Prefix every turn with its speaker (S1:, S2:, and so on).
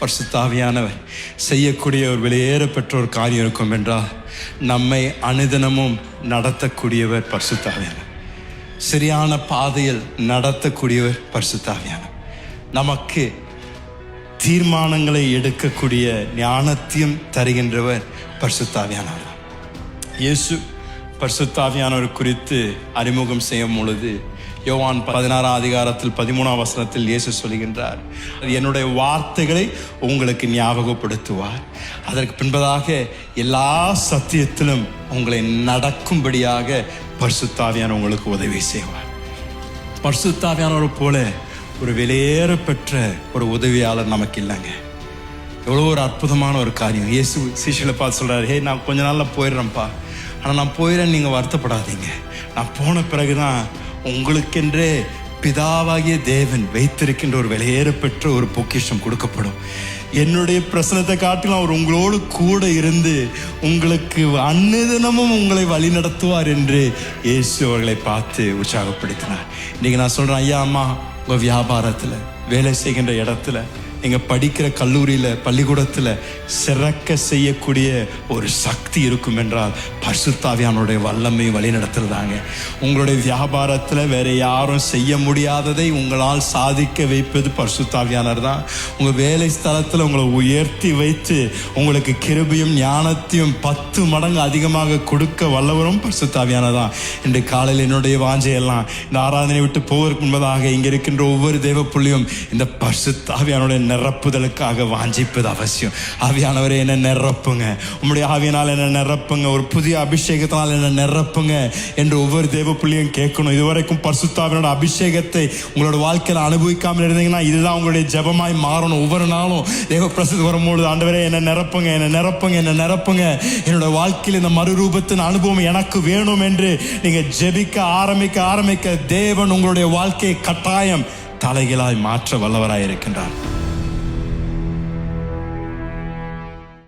S1: பரிசுத்த ஆவியானவர் செய்யக்கூடிய ஒரு வெளியேறப்பெற்ற ஒரு காரியம் இருக்கும் என்றால், நம்மை அனுதினமும் நடத்தக்கூடியவர் பரிசுத்த ஆவியானவர். சரியான பாதையில் நடத்தக்கூடியவர் பரிசுத்த ஆவியானவர். நமக்கு தீர்மானங்களை எடுக்கக்கூடிய ஞானத்தையும் தருகின்றவர் பரிசுத்த ஆவியானவர். இயேசு பரிசுத்த ஆவியானவர் குறித்து அறிமுகம் செய்யும் பொழுது யோவான் 16ஆம் அதிகாரத்தில் 13ஆம் வசனத்தில் இயேசு சொல்கின்றார், என்னுடைய வார்த்தைகளை உங்களுக்கு ஞாபகப்படுத்துவார். அதற்கு பின்பதாக எல்லா சத்தியத்திலும் உங்களை நடக்கும்படியாக பரிசுத்த ஆவியானவர் உங்களுக்கு உதவி செய்வார். பரிசுத்த ஆவியானவர் போல ஒரு வெளியேற பெற்ற ஒரு உதவியாளர் நமக்கு இல்லைங்க. எவ்வளோ ஒரு அற்புதமான ஒரு காரியம். இயேசு சீஷர்களை பார்த்து சொல்கிறார், ஹே, நான் கொஞ்ச நாளில் போயிடுறேன்ப்பா, ஆனால் நான் போயிடுறேன்னு நீங்கள் வருத்தப்படாதீங்க. நான் போன பிறகுதான் உங்களுக்கென்றே பிதாவாகிய தேவன் வைத்திருக்கின்ற ஒரு வெளியேறப்பெற்ற ஒரு பொக்கிஷம் கொடுக்கப்படும். என்னுடைய பிரசனத்தை காட்டிலும் அவர் உங்களோடு கூட இருந்து உங்களுக்கு அன்னிதனமும் உங்களை வழி நடத்துவார் என்று இயேசு அவர்களை பார்த்து உற்சாகப்படுத்தினார். இன்றைக்கி நான் சொல்கிறேன், ஐயா அம்மா, உங்கள் வியாபாரத்தில், வேலை செய்கின்ற இடத்துல, நீங்கள் படிக்கிற கல்லூரியில், பள்ளிக்கூடத்தில் சிறக்க செய்யக்கூடிய ஒரு சக்தி இருக்கும் என்றால் பரிசுத்த ஆவியானவருடைய வல்லமை வழி நடத்துறதாங்க. உங்களுடைய வியாபாரத்தில் வேறு யாரும் செய்ய முடியாததை உங்களால் சாதிக்க வைப்பது பரிசுத்த ஆவியானவர் தான். உங்கள் வேலை ஸ்தலத்தில் உங்களை உயர்த்தி வைத்து உங்களுக்கு கிருபையும் ஞானத்தையும் 10 மடங்கு அதிகமாக கொடுக்க வல்லவரும் பரிசுத்த ஆவியானவர் தான். இன்று காலையில் என்னுடைய வாஞ்சையெல்லாம் இந்த ஆராதனை விட்டு போவதற்கு முன்பதாக இங்கே இருக்கின்ற ஒவ்வொரு தேவ புள்ளியும் இந்த பரிசுத்த ஆவியானவருடைய நிரப்புதலுக்காக வாஞ்சிப்பது அவசியம். ஆவியானவரே, என்ன நிரப்புங்க, உம்முடைய ஆவியினால் என்ன நிரப்புங்க, ஒரு புதிய அபிஷேகத்தினால் என்ன நிரப்புங்க என்று ஒவ்வொரு தேவ புள்ளியும் கேட்கணும். இதுவரைக்கும் பரிசுத்த ஆவியானோட அபிஷேகத்தை உங்களோட வாழ்க்கையில் அனுபவிக்காமல் இருந்தீங்கன்னா இதுதான் உங்களுடைய ஜெபமாய் மாறணும். ஒவ்வொரு நாளும் தேவ பிரசன்னம் வரும்பொழுது, ஆண்டவரே என்ன நிரப்புங்க, என்ன நிரப்புங்க, என்ன நிரப்புங்க, என்னோட வாழ்க்கையில் இந்த மறுரூபத்தின் அனுபவம் எனக்கு வேணும் என்று நீங்க ஜெபிக்க ஆரம்பிக்க தேவன் உங்களுடைய வாழ்க்கையை கட்டாயம் தலைகளாய் மாற்ற வல்லவராய் இருக்கின்றார்.